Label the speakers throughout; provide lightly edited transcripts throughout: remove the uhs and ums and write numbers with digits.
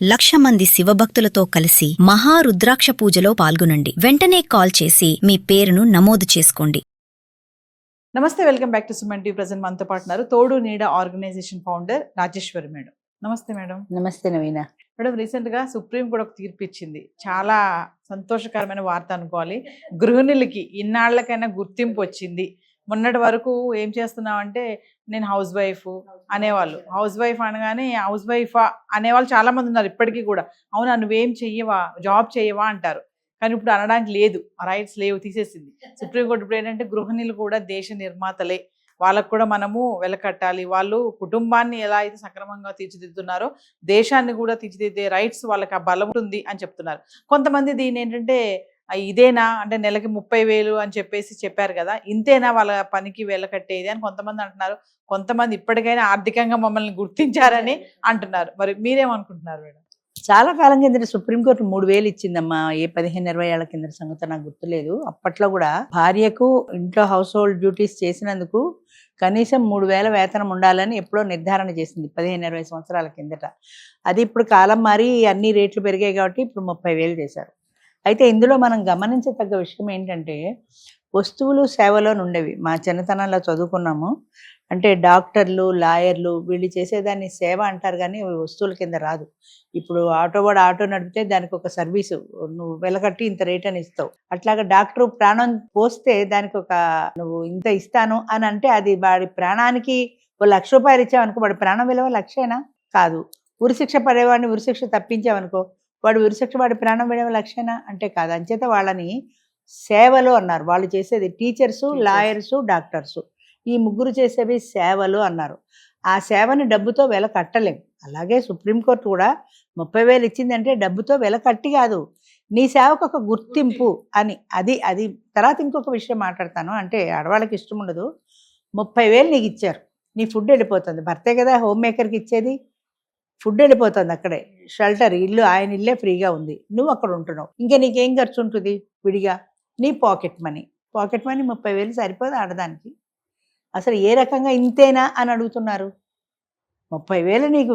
Speaker 1: 1,00,000 మంది శివభక్తులతో కలిసి మహారుద్రాక్ష పూజలో పాల్గొనండి. వెంటనే కాల్ చేసి మీ పేరును నమోదు చేసుకోండి.
Speaker 2: నమస్తే, welcome back to Suman TV. Present మనతో పాటున్నారు తోడు నీడ ఆర్గనైజేషన్ ఫౌండర్ రాజేశ్వరి మేడం. నమస్తే మేడం.
Speaker 3: నమస్తే నవీన.
Speaker 2: మేడం, రీసెంట్ గా సుప్రీం కూడా ఒక తీర్పు ఇచ్చింది. చాలా సంతోషకరమైన వార్త అనుకోవాలి. గృహిణులకి ఇన్నాళ్లకైనా గుర్తింపు వచ్చింది. మొన్నటి వరకు ఏం చేస్తున్నామంటే నేను హౌస్ వైఫ్ అనేవాళ్ళు. హౌస్ వైఫ్ అనగానే హౌస్ వైఫా అనేవాళ్ళు చాలా మంది ఉన్నారు ఇప్పటికీ కూడా. అవునా, నువ్వేం చెయ్యవా, జాబ్ చెయ్యవా అంటారు. కానీ ఇప్పుడు అనడానికి లేదు, రైట్స్ లేవు, తీసేసింది సుప్రీంకోర్టు. ఇప్పుడు ఏంటంటే గృహిణులు కూడా దేశ నిర్మాతలే, వాళ్ళకు కూడా మనము వెలకట్టాలి. వాళ్ళు కుటుంబాన్ని ఎలా అయితే సక్రమంగా తీర్చిదిద్దుతున్నారో దేశాన్ని కూడా తీర్చిదిద్దే రైట్స్ వాళ్ళకి ఆ బలం ఉంటుంది అని చెప్తున్నారు. కొంతమంది దీని ఏంటంటే ఇదేనా అంటే నెలకి 30,000 అని చెప్పేసి చెప్పారు కదా, ఇంతేనా వాళ్ళ పనికి వెలకట్టేది అని కొంతమంది అంటున్నారు. కొంతమంది ఇప్పటికైనా ఆర్థికంగా మమ్మల్ని గుర్తించారని అంటున్నారు. మరి మీరేమనుకుంటున్నారు మేడం?
Speaker 3: చాలా కాలం కింద సుప్రీంకోర్టు 3,000 ఇచ్చిందమ్మా. ఏ 15-20 ఏళ్ల కింద సంగతి నాకు గుర్తులేదు. అప్పట్లో కూడా భార్యకు ఇంట్లో హౌస్ హోల్డ్ డ్యూటీస్ చేసినందుకు కనీసం 3,000 వేతనం ఉండాలని ఎప్పుడో నిర్ధారణ చేసింది 15-20 సంవత్సరాల కిందట. అది ఇప్పుడు కాలం మారి అన్ని రేట్లు పెరిగాయి కాబట్టి ఇప్పుడు 30,000 చేశారు. అయితే ఇందులో మనం గమనించదగ్గ విషయం ఏంటంటే వస్తువులు సేవలోని ఉండేవి. మా చిన్నతనంలో చదువుకున్నాము. అంటే డాక్టర్లు, లాయర్లు వీళ్ళు చేసేదాన్ని సేవ అంటారు, కానీ వస్తువుల కింద రాదు. ఇప్పుడు వాడు ఆటో నడిపితే దానికి ఒక సర్వీసు, నువ్వు వెలకట్టి ఇంత రేట్ అని ఇస్తావు. అట్లాగా డాక్టర్ ప్రాణం పోస్తే దానికి ఒక నువ్వు ఇంత ఇస్తాను అని అంటే అది వాడి ప్రాణానికి ₹1,00,000 ఇచ్చావనుకో, వాడి ప్రాణం విలువ 1,00,000 కాదు. ఉరిశిక్ష పడేవాడిని ఉరిశిక్ష తప్పించావనుకో, వాడు ఉరిశిక్ష వాడి ప్రాణం విలువ 1,00,000 అంటే కాదు. అంచేత వాళ్ళని సేవలు అన్నారు. వాళ్ళు చేసేది టీచర్సు, లాయర్సు, డాక్టర్సు, ఈ ముగ్గురు చేసేవి సేవలు అన్నారు. ఆ సేవని డబ్బుతో వెల కట్టలేం. అలాగే సుప్రీంకోర్టు కూడా 30,000 ఇచ్చిందంటే డబ్బుతో వెల కట్టి కాదు, నీ సేవకు ఒక గుర్తింపు అని. అది తర్వాత ఇంకొక విషయం మాట్లాడతాను. అంటే ఆడవాళ్ళకి ఇష్టం ఉండదు. 30,000 నీకు ఇచ్చారు, నీ ఫుడ్ వెళ్ళిపోతుంది. భర్తే కదా హోమ్ మేకర్కి ఇచ్చేది. ఫుడ్ వెళ్ళిపోతుంది అక్కడే, షెల్టర్, ఇల్లు ఆయన ఇల్లే ఫ్రీగా ఉంది, నువ్వు అక్కడ ఉంటున్నావు. ఇంకా నీకేం ఖర్చు ఉంటుంది విడిగా? నీ పాకెట్ మనీ 30,000 సరిపోదు ఆడదానికి. అసలు ఏ రకంగా ఇంతేనా అని అడుగుతున్నారు. 30,000 నీకు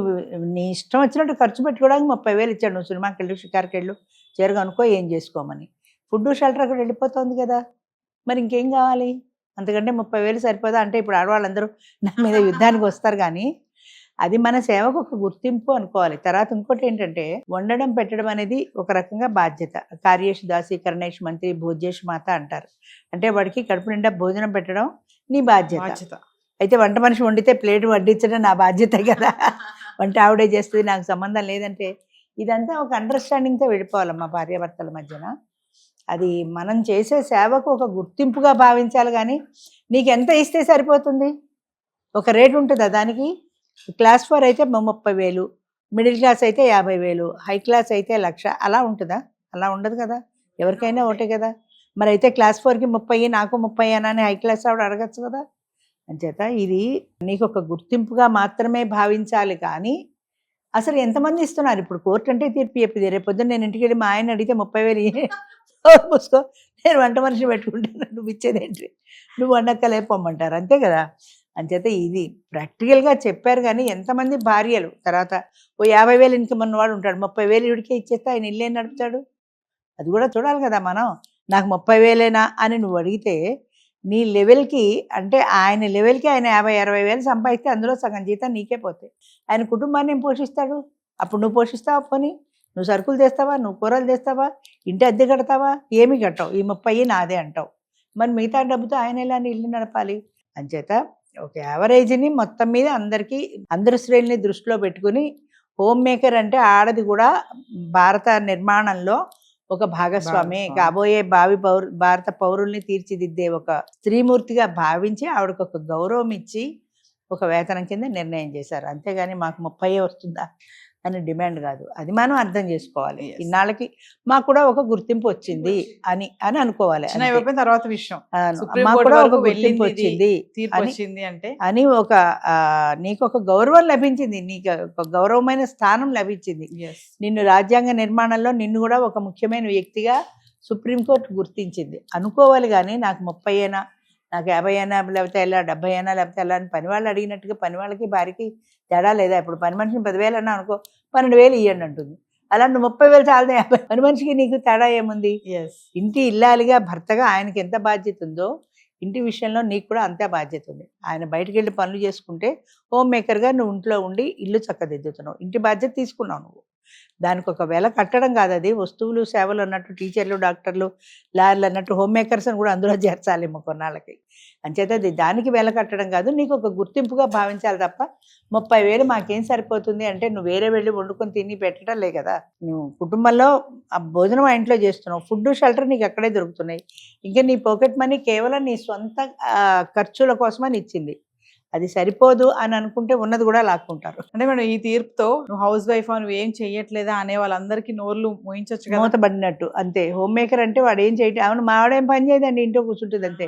Speaker 3: నీ ఇష్టం వచ్చినట్టు ఖర్చు పెట్టుకోవడానికి 30,000 ఇచ్చాడు. నువ్వు సినిమాకి వెళ్ళు, షికార్కి వెళ్ళు, చీరగా అనుకో, ఏం చేసుకోమని. ఫుడ్ షెల్టర్ అక్కడ వెళ్ళిపోతుంది కదా, మరి ఇంకేం కావాలి? అంతకంటే 30,000 సరిపోదా అంటే ఇప్పుడు ఆడవాళ్ళందరూ నా మీద యుద్ధానికి వస్తారు. కానీ అది మన సేవకు ఒక గుర్తింపు అనుకోవాలి. తర్వాత ఇంకోటి ఏంటంటే వండడం పెట్టడం అనేది ఒక రకంగా బాధ్యత. కార్యేష్ దాసి కరణేష్ మంత్రి భోజ్యేష్ మాత అంటారు. అంటే వాడికి కడుపు నిండా భోజనం పెట్టడం నీ బాధ్యత. అయితే వంట మనిషి వండితే ప్లేట్ వడ్డించడం నా బాధ్యత కదా, వంట ఆవిడే చేస్తుంది, నాకు సంబంధం లేదంటే ఇదంతా ఒక అండర్స్టాండింగ్తో వెళ్ళిపోవాలమ్మా భార్యాభర్తల మధ్యన. అది మనం చేసే సేవకు ఒక గుర్తింపుగా భావించాలి. కానీ నీకు ఎంత ఇస్తే సరిపోతుంది? ఒక రేటు ఉంటుందా దానికి? క్లాస్ 4 అయితే 30,000, మిడిల్ క్లాస్ అయితే 50,000, హై క్లాస్ అయితే 1,00,000. అలా ఉంటుందా? అలా ఉండదు కదా, ఎవరికైనా ఒకటే కదా. మరి అయితే క్లాస్ 4కి 30, నాకు 30 అని హై క్లాస్ ఆవిడ అడగచ్చు కదా. అంచేత ఇది నీకు ఒక గుర్తింపుగా మాత్రమే భావించాలి. కానీ అసలు ఎంతమంది ఇస్తున్నారు? ఇప్పుడు కోర్టు అంటే తీర్పు చెప్పింది. రేపు పొద్దున్న నేను ఇంటికి వెళ్ళి మా ఆయన అడిగితే 30,000 మూసుకో, నేను వంట మనిషి పెట్టుకుంటాను, నువ్వు ఇచ్చేదేంటి, నువ్వు వండక్కలేపమ్మంటారు, అంతే కదా. అంచేత ఇది ప్రాక్టికల్గా చెప్పారు. కానీ ఎంతమంది భార్యలు తర్వాత ఓ 50,000 ఇన్కమ్ ఉన్నవాడు ఉంటాడు, 30,000 ఇవిడికే ఇచ్చేస్తే ఆయన ఇల్లు ఏం నడుపుతాడు? అది కూడా చూడాలి కదా మనం. నాకు 30,000 అని నువ్వు అడిగితే నీ లెవెల్కి, అంటే ఆయన లెవెల్కి ఆయన 50,000-60,000 సంపాదిస్తే అందులో సగం జీతం నీకే పోతాయి. ఆయన కుటుంబాన్ని ఏం పోషిస్తాడు? అప్పుడు నువ్వు పోషిస్తావా? పోనీ నువ్వు సరుకులు తెస్తావా, నువ్వు కూరలు తెస్తావా, ఇంటి అద్దె కడతావా? ఏమి కట్టవు. ఈ 30 నాదే అంటావు. మరి మిగతా డబ్బుతో ఆయన ఎలా ఇల్లు నడపాలి? అంచేత ఒక యావరేజ్ని మొత్తం మీద అందరి శ్రేణిని దృష్టిలో పెట్టుకుని హోమ్ మేకర్ అంటే ఆడది కూడా భారత నిర్మాణంలో ఒక భాగస్వామి, కాబోయే భారత పౌరుల్ని తీర్చిదిద్దే ఒక స్త్రీమూర్తిగా భావించి ఆవిడకు ఒక గౌరవం ఇచ్చి ఒక వేతనం కింద నిర్ణయం చేశారు. అంతేగాని మాకు 30 వస్తుందా అని డిమాండ్ కాదు. అది మనం అర్థం చేసుకోవాలి. ఇన్నాళ్ళకి మాకు కూడా ఒక గుర్తింపు వచ్చింది అని అనుకోవాలి.
Speaker 2: తర్వాత విషయం
Speaker 3: మాకు కూడా ఒక గుర్తింపు వచ్చింది
Speaker 2: అంటే
Speaker 3: అని ఒక నీకు ఒక గౌరవం లభించింది, నీకు ఒక గౌరవమైన స్థానం లభించింది. నిన్ను రాజ్యాంగ నిర్మాణంలో నిన్ను కూడా ఒక ముఖ్యమైన వ్యక్తిగా సుప్రీంకోర్టు గుర్తించింది అనుకోవాలి. కానీ నాకు 30 నాకు 50 లేకపోతే ఎలా, 70 లేకపోతే ఎలా అని పని వాళ్ళు అడిగినట్టుగా పని వాళ్ళకి భార్యకి తేడా లేదా? ఇప్పుడు పని మనిషిని 10,000 అన్నా అనుకో, 12,000 ఇవ్వండి అంటుంది. అలా నువ్వు 30,000 చాలదే, పని మనిషికి నీకు తేడా ఏముంది?
Speaker 2: ఎస్.
Speaker 3: ఇంటి ఇల్లాలిగా భర్తగా ఆయనకి ఎంత బాధ్యత ఉందో ఇంటి విషయంలో నీకు కూడా అంతే బాధ్యత ఉంది. ఆయన బయటికి వెళ్ళి పనులు చేసుకుంటే హోమ్ మేకర్గా నువ్వు ఇంట్లో ఉండి ఇల్లు చక్కదిద్దుతున్నావు, ఇంటి బాధ్యత తీసుకున్నావు నువ్వు. దానికి ఒక వెల కట్టడం కాదు అది. వస్తువులు సేవలు అన్నట్టు టీచర్లు, డాక్టర్లు, లాయర్లు అన్నట్టు హోమ్ మేకర్స్ అని కూడా అందులో చేర్చాలేమో కొన్నాళ్ళకి. అంచేత అది దానికి వెల కట్టడం కాదు, నీకు ఒక గుర్తింపుగా భావించాలి తప్ప 30,000 మాకేం సరిపోతుంది అంటే నువ్వు వేరే వెళ్ళి వండుకొని తిని పెట్టడం లే కదా. నువ్వు కుటుంబంలో ఆ భోజనం ఆ ఇంట్లో చేస్తున్నావు, ఫుడ్ షెల్టర్ నీకు అక్కడే దొరుకుతున్నాయి. ఇంకా నీ పాకెట్ మనీ కేవలం నీ సొంత ఖర్చుల కోసమని ఇచ్చింది. అది సరిపోదు అని అనుకుంటే ఉన్నది కూడా లాక్కుంటారు.
Speaker 2: అంటే మేడం ఈ తీర్పుతో నువ్వు హౌస్ వైఫ్ నువ్వు ఏం చెయ్యట్లేదా అనే వాళ్ళందరికీ నోర్లు మోయించొచ్చు కదా.
Speaker 3: మూతబడినట్టు అంతే. హోమ్ మేకర్ అంటే వాడు ఏం చేయటం, అవును మావాడేం పని చేయదండి ఇంట్లో కూర్చుంటుంది అంతే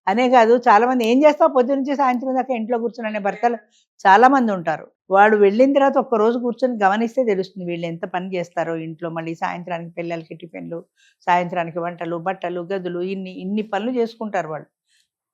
Speaker 3: అనే కాదు. చాలా మంది ఏం చేస్తావు పొద్దు నుంచి సాయంత్రం దాకా ఇంట్లో కూర్చుని అనే భర్తలు చాలా మంది ఉంటారు. వాడు వెళ్ళిన తర్వాత ఒక్కరోజు కూర్చొని గమనిస్తే తెలుస్తుంది వీళ్ళు ఎంత పని చేస్తారో ఇంట్లో. మళ్ళీ సాయంత్రానికి పిల్లలకి టిఫిన్లు, సాయంత్రానికి వంటలు, బట్టలు, గదులు, ఇన్ని పనులు చేసుకుంటారు వాళ్ళు.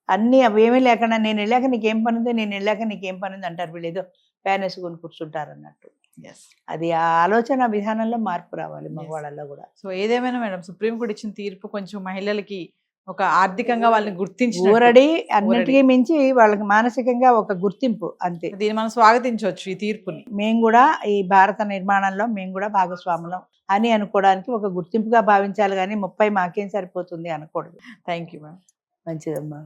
Speaker 3: అన్నీ అవేమీ లేకుండా నేను వెళ్ళాక నీకేం పని ఉంది, నేను వెళ్ళాక నీకేం పని ఉంది అంటారు. వీళ్ళు ఏదో ఫ్యాన్ వేసుకొని కూర్చుంటారు అన్నట్టు.
Speaker 2: ఎస్.
Speaker 3: అది ఆ ఆలోచన విధానంలో మార్పు రావాలి మగవాళ్ళలో కూడా.
Speaker 2: సో ఏదేమైనా మేడం సుప్రీంకోర్టు ఇచ్చిన తీర్పు కొంచెం మహిళలకి ఒక ఆర్థికంగా వాళ్ళని గుర్తించి
Speaker 3: ఊరడి అన్నిటికీ మించి వాళ్ళకి మానసికంగా ఒక గుర్తింపు అంతే.
Speaker 2: దీన్ని మనం స్వాగతించవచ్చు ఈ తీర్పుని.
Speaker 3: మేము కూడా ఈ భారత నిర్మాణంలో మేము కూడా భాగస్వాములం అని అనుకోవడానికి ఒక గుర్తింపుగా భావించాలి, కానీ 30 మాకేం సరిపోతుంది అనకూడదు.
Speaker 2: Thank you madam.
Speaker 3: మంచిదమ్మా.